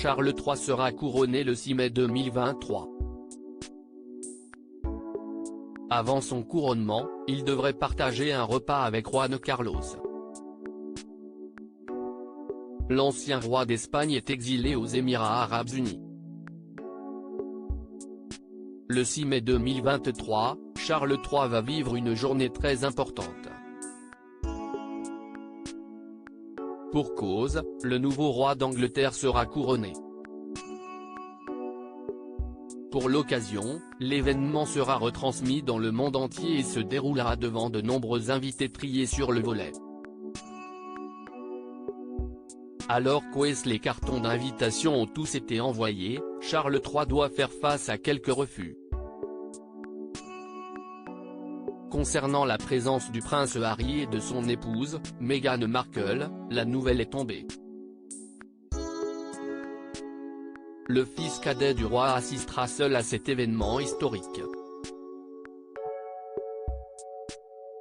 Charles III sera couronné le 6 mai 2023. Avant son couronnement, il devrait partager un repas avec Juan Carlos. L'ancien roi d'Espagne est exilé aux Émirats arabes unis. Le 6 mai 2023, Charles III va vivre une journée très importante. Pour cause, le nouveau roi d'Angleterre sera couronné. Pour l'occasion, l'événement sera retransmis dans le monde entier et se déroulera devant de nombreux invités triés sur le volet. Alors que les cartons d'invitation ont tous été envoyés, Charles III doit faire face à quelques refus. Concernant la présence du prince Harry et de son épouse, Meghan Markle, la nouvelle est tombée. Le fils cadet du roi assistera seul à cet événement historique.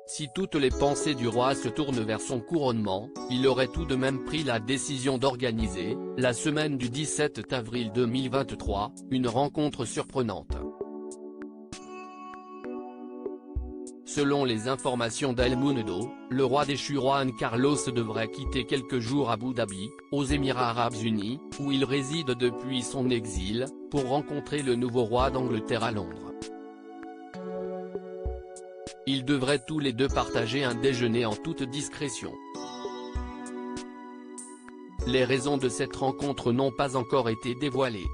Si toutes les pensées du roi se tournent vers son couronnement, il aurait tout de même pris la décision d'organiser, la semaine du 17 avril 2023, une rencontre surprenante. Selon les informations d'El Mundo, le roi déchu Juan Carlos devrait quitter quelques jours Abu Dhabi, aux Émirats arabes unis, où il réside depuis son exil, pour rencontrer le nouveau roi d'Angleterre à Londres. Ils devraient tous les deux partager un déjeuner en toute discrétion. Les raisons de cette rencontre n'ont pas encore été dévoilées.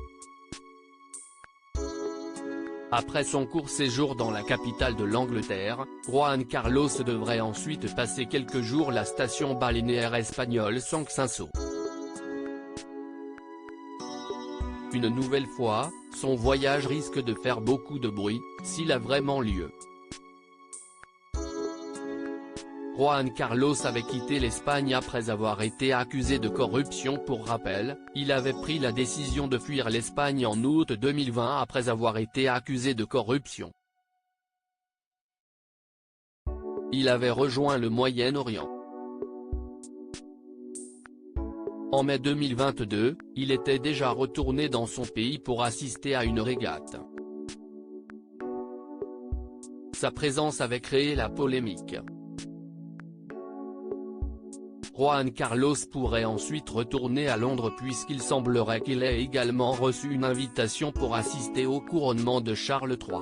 Après son court séjour dans la capitale de l'Angleterre, Juan Carlos devrait ensuite passer quelques jours à la station balnéaire espagnole Sanxenxo. Une nouvelle fois, son voyage risque de faire beaucoup de bruit, s'il a vraiment lieu. Juan Carlos avait quitté l'Espagne après avoir été accusé de corruption. Pour rappel, il avait pris la décision de fuir l'Espagne en août 2020 après avoir été accusé de corruption. Il avait rejoint le Moyen-Orient. En mai 2022, il était déjà retourné dans son pays pour assister à une régate. Sa présence avait créé la polémique. Juan Carlos pourrait ensuite retourner à Londres puisqu'il semblerait qu'il ait également reçu une invitation pour assister au couronnement de Charles III.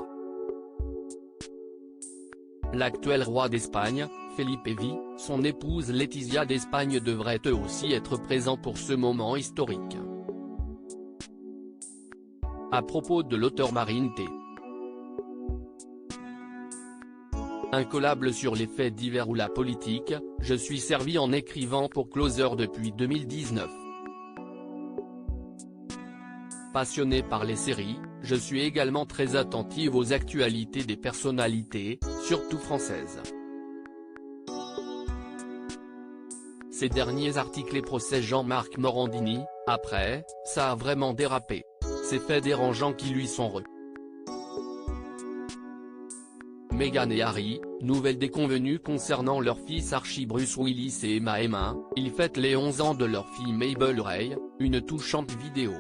L'actuel roi d'Espagne, Felipe V, son épouse Letizia d'Espagne devraient eux aussi être présents pour ce moment historique. À propos de l'auteur Marine T. Incollable sur les faits divers ou la politique, je suis servi en écrivant pour Closer depuis 2019. Passionné par les séries, je suis également très attentive aux actualités des personnalités, surtout françaises. Ces derniers articles et procès Jean-Marc Morandini, après, ça a vraiment dérapé. Ces faits dérangeants qui lui sont Meghan et Harry, nouvelle déconvenue concernant leur fils Archie Bruce Willis et Emma. Ils fêtent les 11 ans de leur fille Mabel Ray, une touchante vidéo.